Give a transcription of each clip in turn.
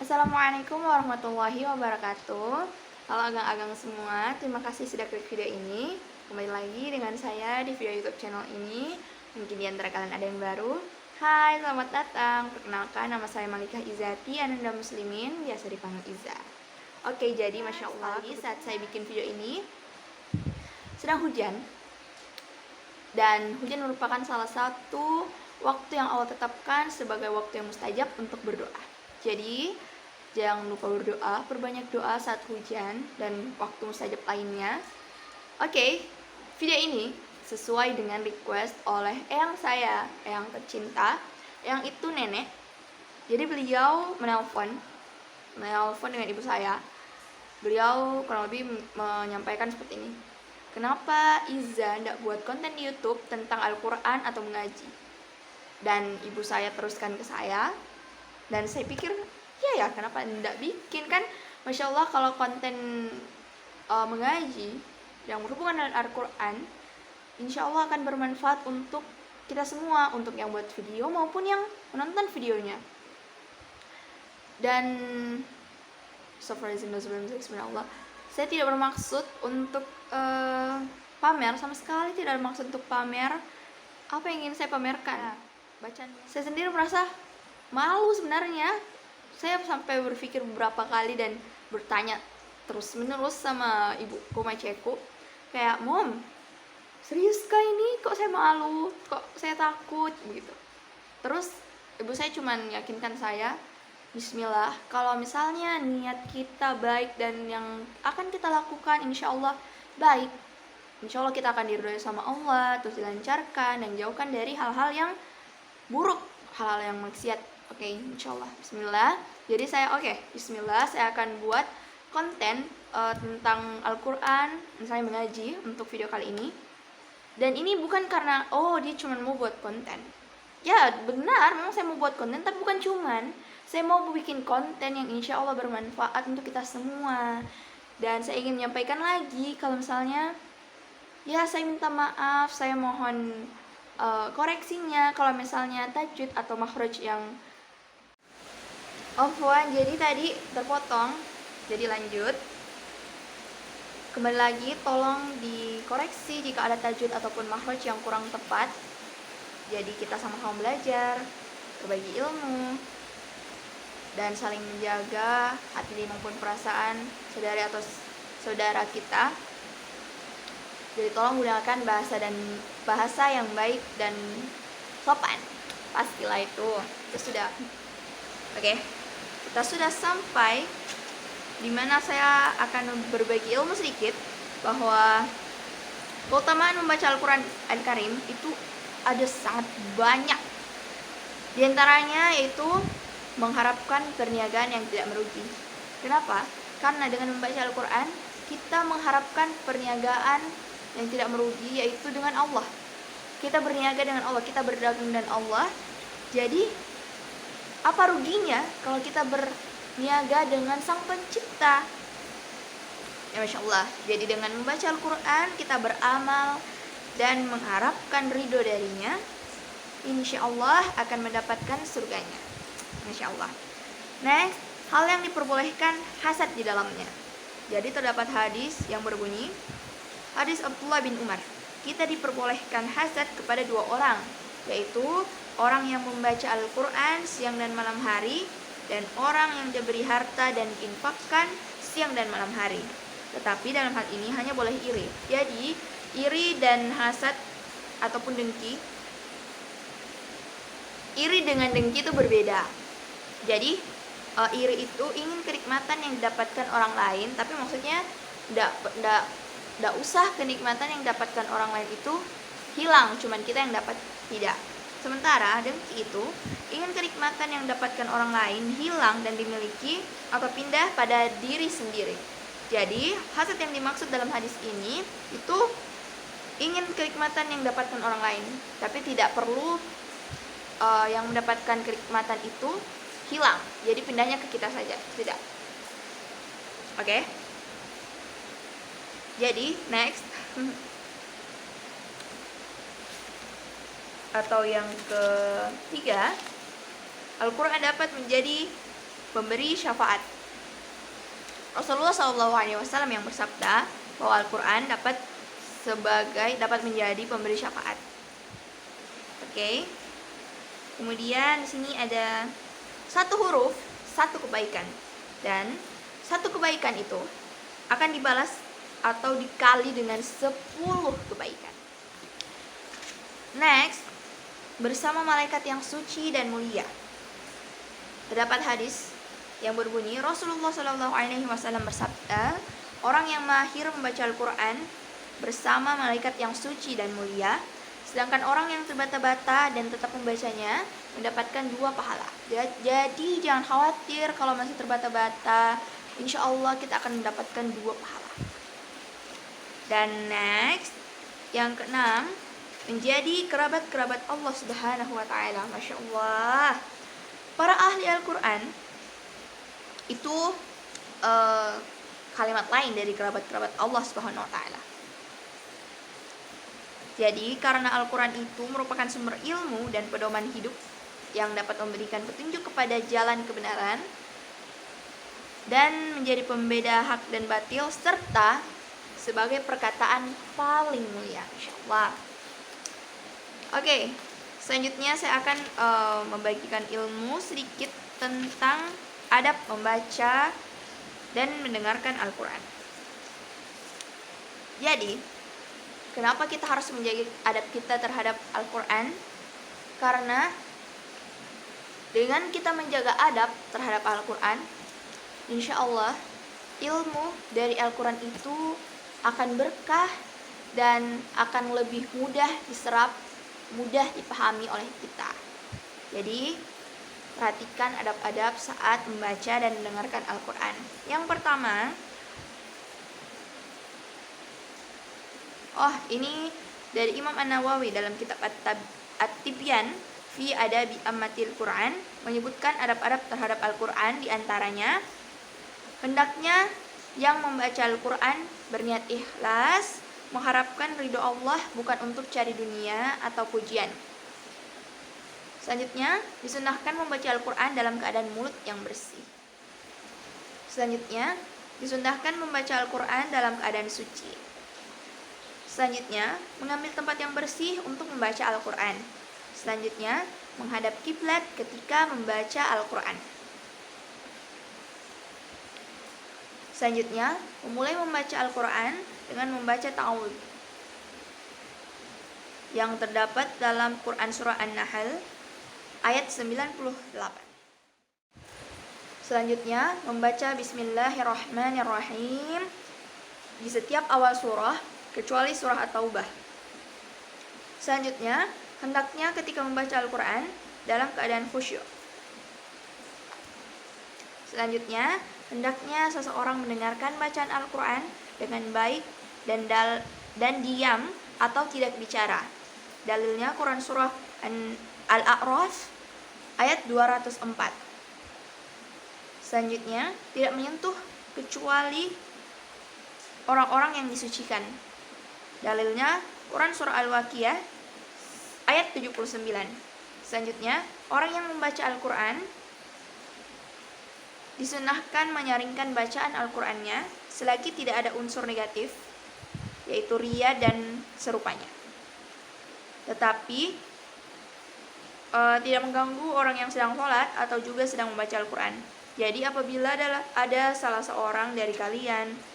Assalamualaikum warahmatullahi wabarakatuh. Halo agang-agang semua, terima kasih sudah klik video ini. Kembali lagi dengan saya di video YouTube channel ini. Mungkin di antara kalian ada yang baru. Hai, selamat datang. Perkenalkan, nama saya Malikah Izati, Ananda Muslimin, biasa dipanggil Iza. Oke, jadi Masya Allah, saat saya bikin video ini sedang hujan. Dan hujan merupakan salah satu waktu yang Allah tetapkan sebagai waktu yang mustajab untuk berdoa. Jadi jangan lupa berdoa, perbanyak doa saat hujan dan waktu mustajab lainnya. Oke, video ini sesuai dengan request oleh eyang saya, eyang tercinta, eyang itu nenek. Jadi beliau menelpon dengan ibu saya. Beliau kurang lebih menyampaikan seperti ini. Kenapa Iza tidak buat konten di YouTube tentang Al-Quran atau mengaji? Dan ibu saya teruskan ke saya. Dan saya pikir, ya kenapa tidak bikin kan? Masya Allah kalau konten mengaji yang berhubungan dengan Al-Quran, insya Allah akan bermanfaat untuk kita semua, untuk yang buat video maupun yang menonton videonya. Dan Subhanallah, saya tidak bermaksud untuk pamer, sama sekali tidak bermaksud untuk pamer apa yang ingin saya pamerkan. Bacaan saya sendiri merasa malu sebenarnya. Saya sampai berpikir beberapa kali dan bertanya terus menerus sama ibuku Maceku, kayak, "Mom, serius kah ini? Kok saya malu? Kok saya takut?" begitu. Terus ibu saya cuma yakinkan saya, Bismillah, kalau misalnya niat kita baik dan yang akan kita lakukan insya Allah baik, insya Allah kita akan diridhoi sama Allah, terus dilancarkan dan jauhkan dari hal-hal yang buruk, hal-hal yang maksiat. Oke, insya Allah, Bismillah. Jadi saya Bismillah, saya akan buat konten tentang Al-Quran, misalnya mengaji untuk video kali ini. Dan ini bukan karena dia cuma mau buat konten. Ya benar, memang saya mau buat konten, tapi bukan cuman. Saya mau bikin konten yang insya Allah bermanfaat untuk kita semua. Dan saya ingin menyampaikan lagi, kalau misalnya ya saya minta maaf, saya mohon koreksinya kalau misalnya tajwid atau makhraj yang jadi tadi terpotong. Jadi lanjut, kembali lagi, tolong dikoreksi jika ada tajwid ataupun makhraj yang kurang tepat. Jadi kita sama-sama belajar, berbagi ilmu, dan saling menjaga hati maupun perasaan saudari atau saudara kita. Jadi tolong gunakan bahasa yang baik dan sopan. Pastilah itu sudah. Oke, kita sudah sampai dimana saya akan berbagi ilmu sedikit bahwa keutamaan membaca Al-Quran Al-Karim itu ada sangat banyak. Di antaranya yaitu mengharapkan perniagaan yang tidak merugi. Kenapa? Karena dengan membaca Al-Quran kita mengharapkan perniagaan yang tidak merugi, yaitu dengan Allah. Kita berniaga dengan Allah, kita berdagang dengan Allah. Jadi apa ruginya kalau kita berniaga dengan Sang Pencipta? Ya Masya Allah. Jadi dengan membaca Al-Quran kita beramal dan mengharapkan ridho darinya, insya Allah akan mendapatkan surganya. Masya Allah. Next, hal yang diperbolehkan hasad di dalamnya. Jadi terdapat hadis yang berbunyi, hadis Abdullah bin Umar, kita diperbolehkan hasad kepada dua orang, yaitu orang yang membaca Al-Quran siang dan malam hari, dan orang yang diberi harta dan diinfakkan siang dan malam hari. Tetapi dalam hal ini hanya boleh iri. Jadi iri dan hasad ataupun dengki, iri dengan dengki itu berbeda. Jadi iri itu ingin kenikmatan yang didapatkan orang lain, tapi maksudnya tidak usah kenikmatan yang didapatkan orang lain itu hilang, cuman kita yang dapat, tidak. Sementara dengki itu ingin kenikmatan yang didapatkan orang lain hilang dan dimiliki atau pindah pada diri sendiri. Jadi hasad yang dimaksud dalam hadis ini itu ingin kenikmatan yang didapatkan orang lain, tapi tidak perlu yang mendapatkan kenikmatan itu hilang, jadi pindahnya ke kita saja, tidak. Oke. Jadi next atau yang ketiga, Al-Quran dapat menjadi pemberi syafaat. Rasulullah SAW yang bersabda bahwa Al-Quran dapat menjadi pemberi syafaat. Oke. Kemudian di sini ada satu huruf, satu kebaikan, dan satu kebaikan itu akan dibalas atau dikali dengan 10 kebaikan. Next, bersama malaikat yang suci dan mulia. Terdapat hadis yang berbunyi Rasulullah SAW bersabda, orang yang mahir membaca Al-Quran bersama malaikat yang suci dan mulia, sedangkan orang yang terbata-bata dan tetap membacanya mendapatkan 2 pahala. Jadi jangan khawatir kalau masih terbata-bata, insya Allah kita akan mendapatkan 2 pahala. Dan next, yang keenam, menjadi kerabat-kerabat Allah Subhanahu wa Ta'ala. Masya Allah, para ahli Al-Quran itu kalimat lain dari kerabat-kerabat Allah Subhanahu wa Ta'ala. Jadi karena Al-Quran itu merupakan sumber ilmu dan pedoman hidup yang dapat memberikan petunjuk kepada jalan kebenaran dan menjadi pembeda hak dan batil, serta sebagai perkataan paling mulia, insyaallah. Oke, selanjutnya saya akan membagikan ilmu sedikit tentang adab membaca dan mendengarkan Al-Quran. Jadi, kenapa kita harus menjaga adab kita terhadap Al-Quran? Karena dengan kita menjaga adab terhadap Al-Quran, insya Allah ilmu dari Al-Quran itu akan berkah dan akan lebih mudah diserap, mudah dipahami oleh kita. Jadi perhatikan adab-adab saat membaca dan mendengarkan Al-Quran. Yang pertama, ini dari Imam An-Nawawi dalam kitab At-Tibyan fi Adabi Ammatil Quran, menyebutkan adab-adab terhadap Al-Quran, diantaranya hendaknya yang membaca Al-Quran berniat ikhlas, mengharapkan ridho Allah, bukan untuk cari dunia atau pujian. Selanjutnya, disunahkan membaca Al-Quran dalam keadaan mulut yang bersih. Selanjutnya, disunahkan membaca Al-Quran dalam keadaan suci. Selanjutnya, mengambil tempat yang bersih untuk membaca Al-Quran. Selanjutnya, menghadap kiblat ketika membaca Al-Quran. Selanjutnya, memulai membaca Al-Quran dengan membaca ta'awudz yang terdapat dalam Quran Surah An-Nahl ayat 98. Selanjutnya, membaca Bismillahirrahmanirrahim di setiap awal surah, kecuali surah At-Taubah. Selanjutnya, hendaknya ketika membaca Al-Quran dalam keadaan khusyuk. Selanjutnya, hendaknya seseorang mendengarkan bacaan Al-Quran dengan baik dan diam atau tidak bicara. Dalilnya Quran Surah Al-A'raf ayat 204. Selanjutnya, tidak menyentuh kecuali orang-orang yang disucikan. Dalilnya Quran Surah Al-Waqiah ayat 79. Selanjutnya, orang yang membaca Al-Quran disunahkan menyaringkan bacaan Al-Qurannya selagi tidak ada unsur negatif, yaitu riya dan serupanya. Tetapi tidak mengganggu orang yang sedang sholat atau juga sedang membaca Al-Quran. Jadi apabila ada salah seorang dari kalian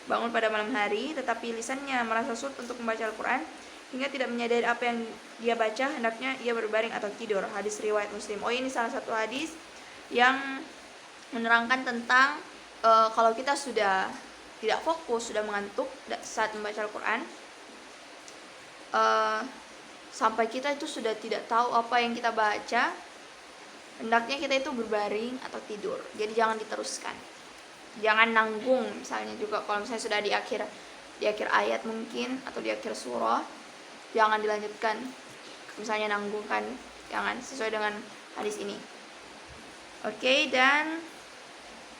bangun pada malam hari tetapi lisannya merasa sulit untuk membaca Al-Quran hingga tidak menyadari apa yang dia baca, hendaknya ia berbaring atau tidur. Hadis riwayat Muslim. Ini salah satu hadis yang menerangkan tentang kalau kita sudah tidak fokus, sudah mengantuk saat membaca Al-Quran, sampai kita itu sudah tidak tahu apa yang kita baca, hendaknya kita itu berbaring atau tidur. Jadi jangan diteruskan, jangan nanggung. Misalnya juga kalau misalnya sudah di akhir ayat mungkin atau di akhir surah, jangan dilanjutkan. Misalnya nanggung kan, jangan, sesuai dengan hadis ini. Oke, dan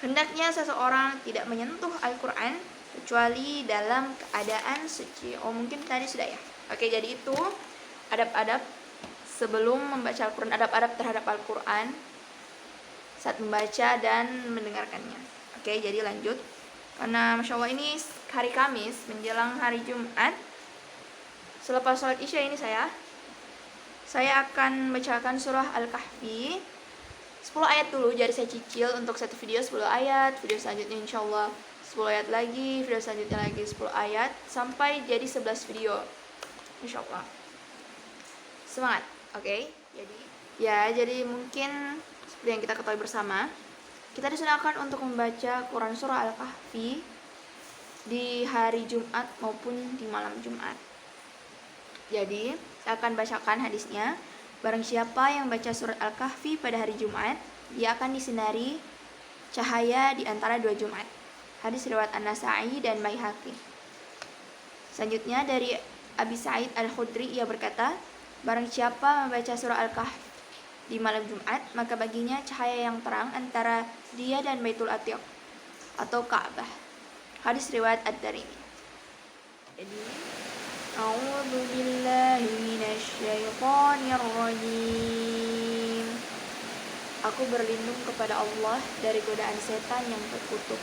hendaknya seseorang tidak menyentuh Al-Quran kecuali dalam keadaan suci. Mungkin tadi sudah ya. Oke, jadi itu adab-adab sebelum membaca Al-Quran, adab-adab terhadap Al-Quran. saat membaca dan mendengarkannya. Oke, jadi lanjut. Karena Masya Allah ini hari Kamis menjelang hari Jumat, selepas sholat Isya ini saya akan bacakan surah Al-Kahfi 10 ayat dulu, jadi saya cicil untuk satu video 10 ayat, video selanjutnya insya Allah 10 ayat lagi, video selanjutnya lagi 10 ayat, sampai jadi 11 video insya Allah. Semangat, oke? Jadi mungkin seperti yang kita ketahui bersama, kita disunahkan untuk membaca Quran surah Al-Kahfi di hari Jumat maupun di malam Jumat. Jadi, saya akan bacakan hadisnya. Barang siapa yang baca surat Al-Kahfi pada hari Jumat, dia akan disinari cahaya di antara 2 Jumat. Hadis riwayat An-Nasa'i dan Baihaqi. Selanjutnya dari Abi Sa'id Al-Khudri, ia berkata, barang siapa membaca surah Al-Kahfi di malam Jumat, maka baginya cahaya yang terang antara dia dan Baitul Atiq atau Ka'bah. Hadis riwayat Ad-Darimi. Jadi, a'udzu billahi minasyaitonir rajim. Aku berlindung kepada Allah dari godaan setan yang terkutuk.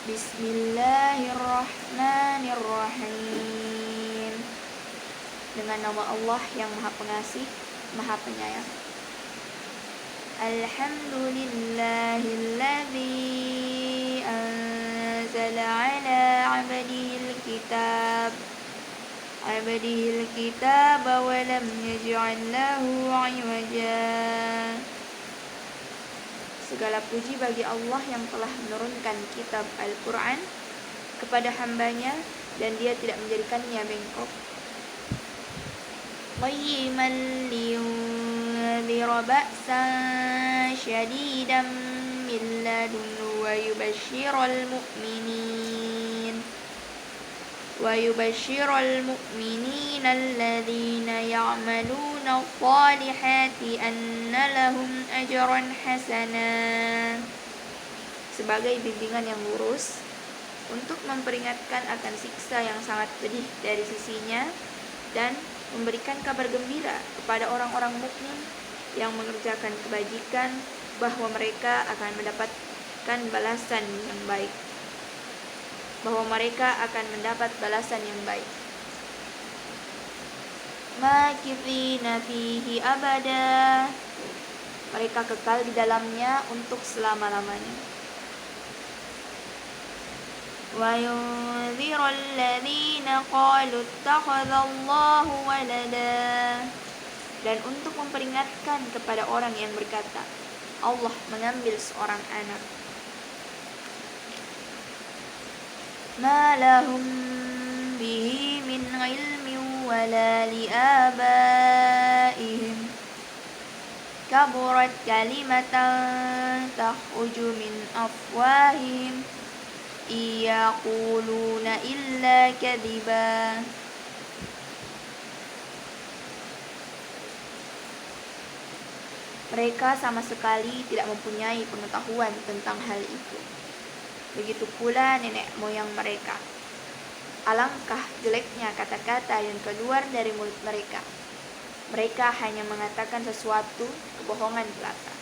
Bismillahirrahmanirrahim. Dengan nama Allah yang Maha Pengasih, Maha Penyayang. Alhamdulillahilladzi anzala ala 'abdihil kitab wa lam yaj'al lahu 'iwaja. Segala puji bagi Allah yang telah menurunkan kitab Al-Quran kepada hambanya dan dia tidak menjadikannya bengkok. Qayyiman liyunzira ba'san syadidan min ladunhu wa yubashshiral mu'minina alladhina ya'maluna as-salihati anna lahum ajran hasana. Sebagai bimbingan yang lurus untuk memperingatkan akan siksa yang sangat pedih dari sisinya dan memberikan kabar gembira kepada orang-orang mukmin yang mengerjakan kebajikan bahwa mereka akan mendapatkan balasan yang baik. Makithina fihi abada. Mereka kekal di dalamnya untuk selama-lamanya. Wa yunzirul ladzina qalu ittakhadallahu walada. Dan untuk memperingatkan kepada orang yang berkata, Allah mengambil seorang anak. Ma lahum bihi min ilmin wala liabaihim kaburat kalimatan takhruju min afwahihim iyaquluna illa kadhiba. Mereka sama sekali tidak mempunyai pengetahuan tentang hal itu. Begitu pula nenek moyang mereka. Alangkah jeleknya kata-kata yang keluar dari mulut mereka. Mereka hanya mengatakan sesuatu kebohongan belaka.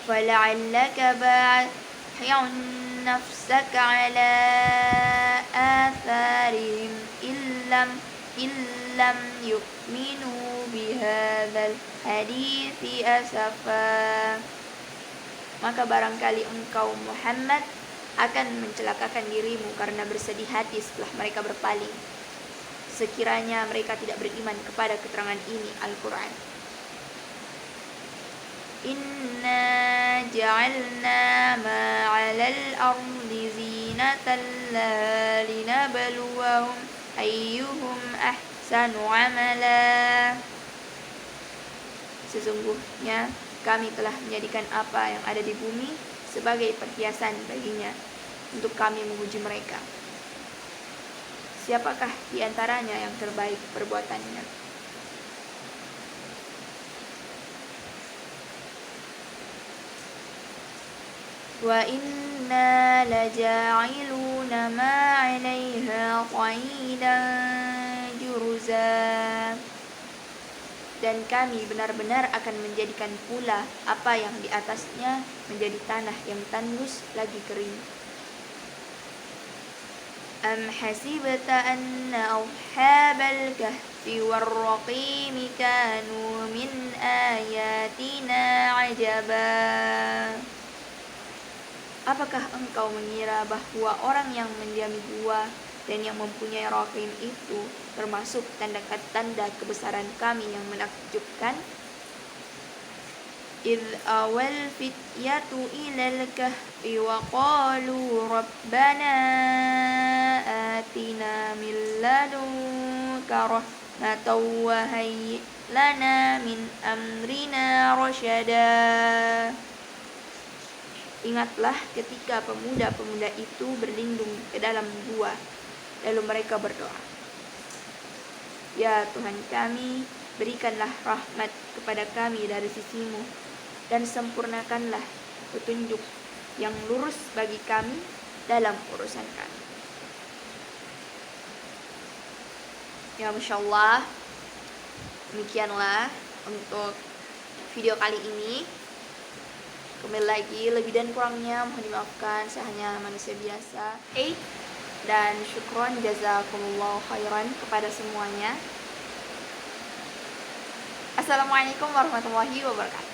Fala'allaka ba'i'un nafsaka 'ala atharihim illam yu'minu bihadzal hadithi asafa. Maka barangkali engkau Muhammad akan mencelakakan dirimu karena bersedih hati setelah mereka berpaling, sekiranya mereka tidak beriman kepada keterangan ini Al-Quran. Inna ja'alna ma'alal ardi zinatan linabluwahum ayyuhum ahsanu amala. Sesungguhnya kami telah menjadikan apa yang ada di bumi sebagai perhiasan baginya untuk kami menguji mereka. Siapakah di antaranya yang terbaik perbuatannya? Wa inna laja'iluna ma 'alaiha qa'idan juruza. Dan kami benar-benar akan menjadikan pula apa yang di atasnya menjadi tanah yang tandus lagi kering. Am hasibta anna ashabal kahfi warraqim kanu min ayatina ajaba. Apakah engkau mengira bahwa orang yang mendiami gua dan yang mempunyai raqim itu termasuk tanda-tanda kebesaran kami yang menakjubkan? إذ أوى الفتية إلى الكهف وقالوا ربنا آتنا من لدنك رحمة وهيئ لنا من أمرنا رشدا. Ingatlah ketika pemuda-pemuda itu berlindung ke dalam gua, lalu mereka berdoa, Ya Tuhan kami, berikanlah rahmat kepada kami dari sisimu, dan sempurnakanlah petunjuk yang lurus bagi kami dalam urusan kami. Ya Masya Allah, demikianlah untuk video kali ini. Kembali lagi, lebih dan kurangnya mohon dimaafkan, saya hanya manusia biasa. Dan syukron jazakumullah khairan kepada semuanya. Assalamualaikum warahmatullahi wabarakatuh.